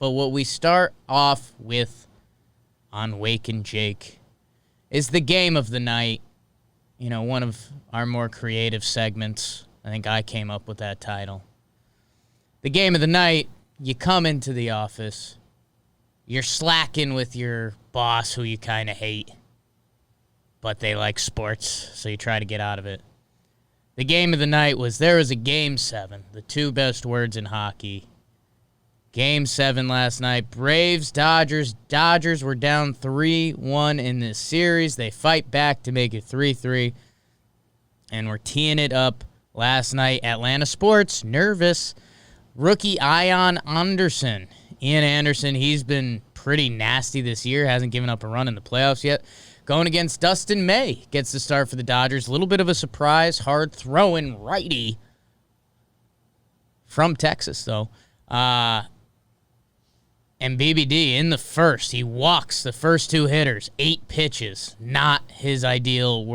But what we start off with on Wake and Jake is the game of the night. You know, one of our more creative segments. I think I came up with that title. The game of the night, you come into the office, you're slacking with your boss who you kind of hate, but they like sports, so you try to get out of it. The game of the night was there was a Game 7, the two best words in hockey. Game 7 last night, Braves, Dodgers. Dodgers were down 3-1 in this series. They fight back to make it 3-3, and we're teeing it up last night. Atlanta sports, nervous. Rookie Ian Anderson. Ian Anderson, he's been pretty nasty this year. Hasn't given up a run in the playoffs yet. Going against Dustin May. Gets the start for the Dodgers. A little bit of a surprise. Hard throwing righty. From Texas, though. And BBD in the first. He walks the first two hitters. 8 pitches. Not his ideal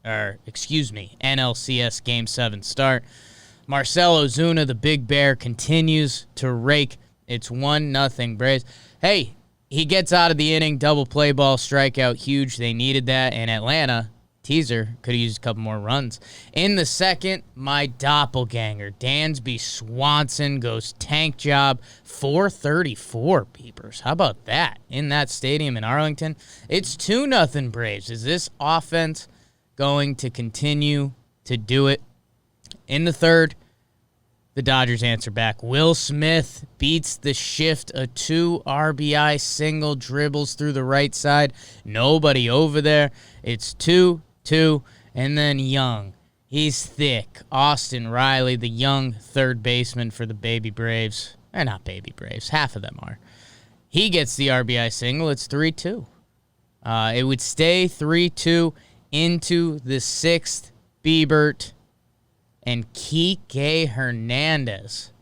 NLCS Game 7 start. Marcell Ozuna, the Big Bear, continues to rake. It's 1-0 Braves. Hey, he gets out of the inning, double play ball, strikeout, huge. They needed that. And Atlanta, teaser, could have used a couple more runs. In the second, my doppelganger, Dansby Swanson, goes tank job, 434 beepers. How about that? In that stadium in Arlington. It's 2-0 Braves. Is this offense going to continue to do it? In the third, the Dodgers answer back. Will Smith beats the shift, a 2 RBI single, dribbles through the right side. Nobody over there. It's 2-2, and then Young. He's thick. Austin Riley, the young third baseman for the baby Braves. Or not baby Braves. Half of them are. He gets the RBI single. It's 3-2. It would stay 3-2 into the sixth. Biebert and Kike Hernandez,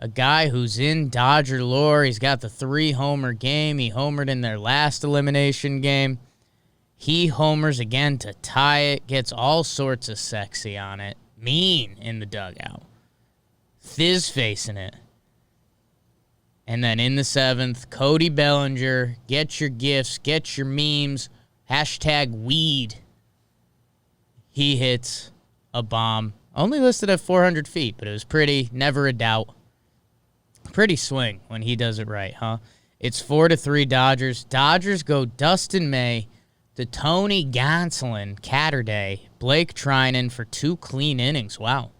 a guy who's in Dodger lore. He's got the 3-homer game. He homered in their last elimination game. He homers again to tie it, gets all sorts of sexy on it. Mean in the dugout. Fizz facing it. And then in the seventh, Cody Bellinger, get your gifts, get your memes, #weed. He hits a bomb. Only listed at 400 feet, but it was pretty, never a doubt. Pretty swing when he does it right, huh? It's 4-3 Dodgers. Dodgers go Dustin May to Tony Gonsolin, Catterday, Blake Trinan for 2 clean innings. Wow.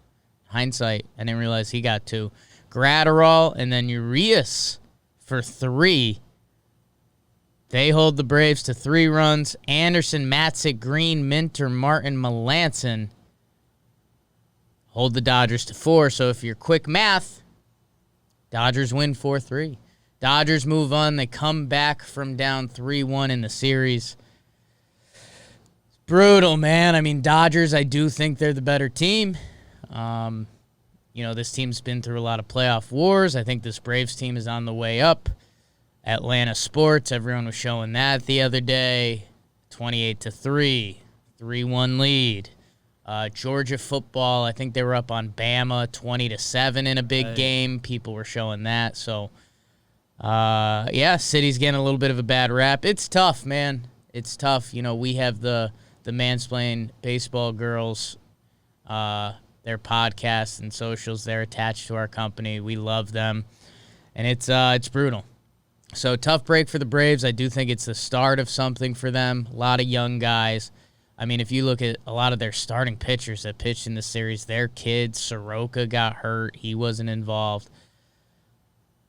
Hindsight, I didn't realize he got 2. Gratterall and then Urias for 3. They hold the Braves to 3 runs. Anderson, Matzik, Green, Minter, Martin, Melanson hold the Dodgers to 4. So if you're quick math, Dodgers win 4-3. Dodgers move on. They come back from down 3-1 in the series. It's brutal, man. I mean, Dodgers, I do think they're the better team. This team's been through a lot of playoff wars. I think this Braves team is on the way up. Atlanta sports, everyone was showing that the other day. 28-3, 3-1 lead. Georgia football, I think they were up on Bama 20-7 in a big game. People were showing that. So, City's getting a little bit of a bad rap. It's tough, man. It's tough. We have the Mansplain Baseball Girls, their podcasts and socials. They're attached to our company. We love them. And it's brutal. So, tough break for the Braves. I do think it's the start of something for them. A lot of young guys. I mean, if you look at a lot of their starting pitchers that pitched in the series, their kids, Soroka got hurt. He wasn't involved.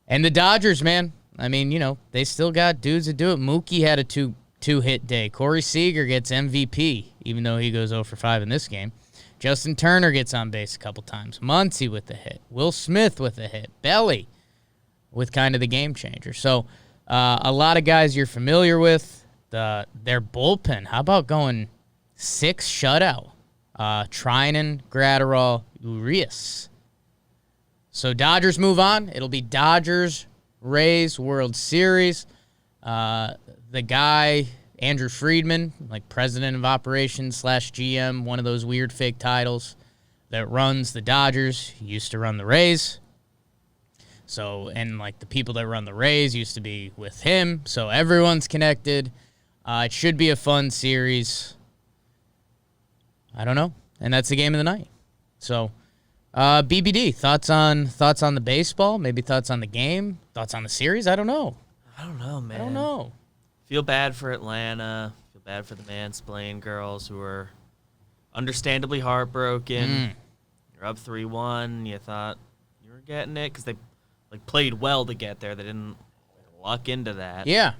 And the Dodgers, man, I mean, they still got dudes that do it. Mookie had a two-hit day. Corey Seager gets MVP, even though he goes 0 for 5 in this game. Justin Turner gets on base a couple times. Muncy with the hit. Will Smith with a hit. Belly with kind of the game changer. So a lot of guys you're familiar with. Their bullpen, how about going 6 shutout? Trinan, Gratterall, Urias. So Dodgers move on. It'll be Dodgers-Rays World Series. The guy, Andrew Friedman, like president of operations / GM, one of those weird fake titles that runs the Dodgers. He used to run the Rays. So, and like the people that run the Rays used to be with him, so everyone's connected. It should be a fun series. I don't know, and that's the game of the night. So, BBD, thoughts on the baseball? Maybe thoughts on the game? Thoughts on the series? I don't know. I don't know, man. I don't know. Feel bad for Atlanta. Feel bad for the mansplain girls who are understandably heartbroken. You're up 3-1. You thought you were getting it because they played well to get there. They didn't luck into that. Yeah.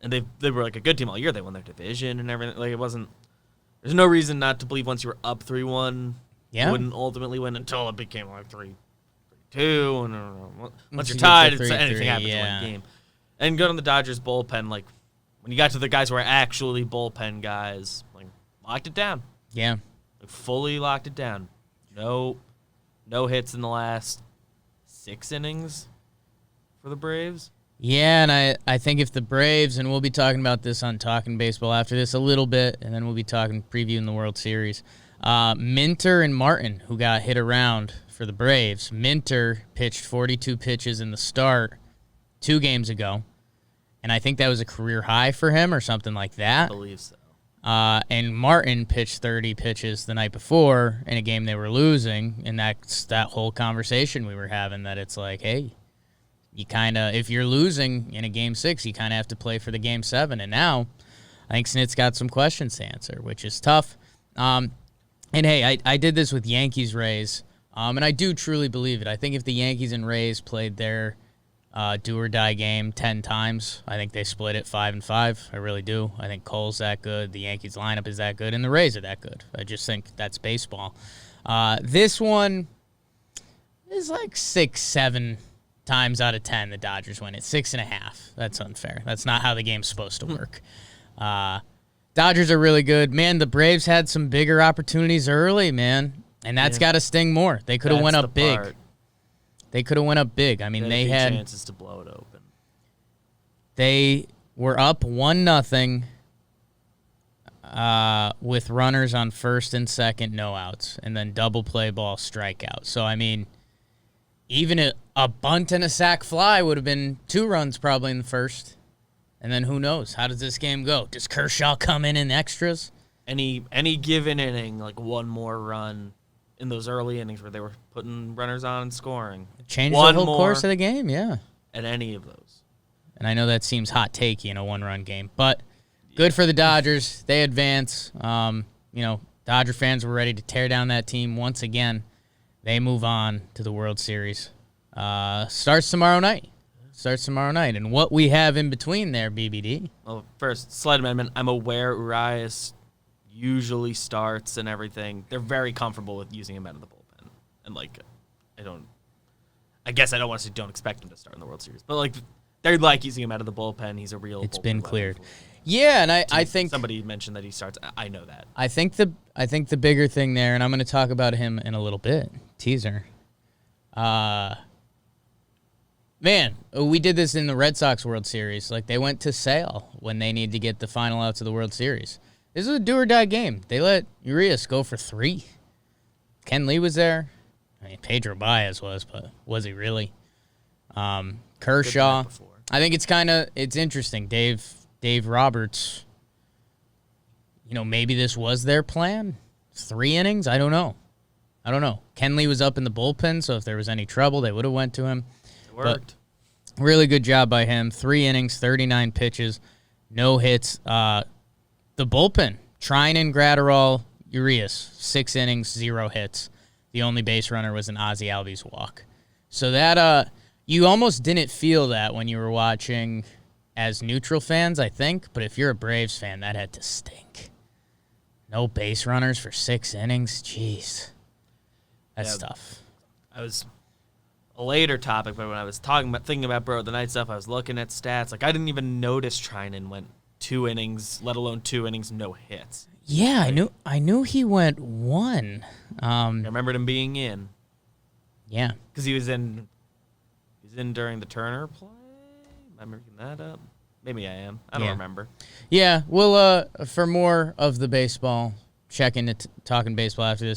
And they were like a good team all year. They won their division and everything. Like, it wasn't. There's no reason not to believe once you were up 3-1, you wouldn't ultimately win until it became like 3-2. And once you're tied, anything happens in one game. And good on the Dodgers bullpen. Like, when you got to the guys who are actually bullpen guys, like, locked it down. Yeah. Like, fully locked it down. No hits in the last 6 innings for the Braves. Yeah, and I think if the Braves, and we'll be talking about this on Talking Baseball after this a little bit, and then we'll be previewing the World Series. Minter and Martin, who got hit around for the Braves. Minter pitched 42 pitches in the start 2 games ago, and I think that was a career high for him or something like that. I believe so. And Martin pitched 30 pitches the night before in a game they were losing, and that's that whole conversation we were having, that it's like, hey, you kind of, if you're losing in a Game 6, you kind of have to play for the Game 7. And now I think Snit's got some questions to answer, which is tough. And, hey, I did this with Yankees-Rays, and I do truly believe it. I think if the Yankees and Rays played their do-or-die game 10 times, I think they split it 5-5. I really do. I think Cole's that good. The Yankees lineup is that good, and the Rays are that good. I just think that's baseball. This one is like 6-7 times out of 10 the Dodgers win it. 6.5. That's unfair. That's not how the game's supposed to work. Dodgers are really good. Man, the Braves had some bigger opportunities early, man, and that's got to sting more. They could have went up big. They could have went up big. I mean, they had chances to blow it open. They were up 1-0 with runners on first and second, no outs, and then double play ball strikeout. So, I mean, even a bunt and a sac fly would have been 2 runs probably in the first. And then who knows? How does this game go? Does Kershaw come in extras? Any given inning, like one more run in those early innings where they were putting runners on and scoring. Change the whole course of the game, yeah. At any of those. And I know that seems hot takey in a 1-run game, but good for the Dodgers. They advance. Dodger fans were ready to tear down that team once again. They move on to the World Series. Starts tomorrow night. And what we have in between there, BBD. Well, first, slight amendment. I'm aware Urias usually starts and everything. They're very comfortable with using him out of the bullpen. And, I guess I don't want to say don't expect him to start in the World Series. But, they're using him out of the bullpen. He's a real It's been cleared. Yeah, and I think somebody mentioned that he starts. I know that. I think the bigger thing there, and I'm going to talk about him in a little bit. Teaser. Man, we did this in the Red Sox World Series. They went to Sale when they need to get the final outs of the World Series. This is a do-or-die game. They let Urias go for 3. Ken Lee was there. I mean, Pedro Baez was, but was he really? Kershaw. I think it's interesting. Dave Roberts, maybe this was their plan. 3 innings? I don't know. Ken Lee was up in the bullpen, so if there was any trouble, they would have went to him. It worked. But really good job by him. 3 innings, 39 pitches, no hits. The bullpen, Trinan, Gratterall, Urias, 6 innings, 0 hits. The only base runner was an Ozzie Albies walk. So that you almost didn't feel that when you were watching as neutral fans, I think. But if you're a Braves fan, that had to stink. No base runners for 6 innings? Jeez. That's tough. I was a later topic, but when I was thinking about Bro the Night stuff, I was looking at stats. I didn't even notice Trinan went 2 innings, let alone 2 innings, no hits. Yeah, I knew he went 1. I remembered him being in. Yeah. Because he was in during the Turner play? Am I making that up? Maybe I am. I don't remember. Yeah, well, for more of the baseball, check into Talking Baseball after this.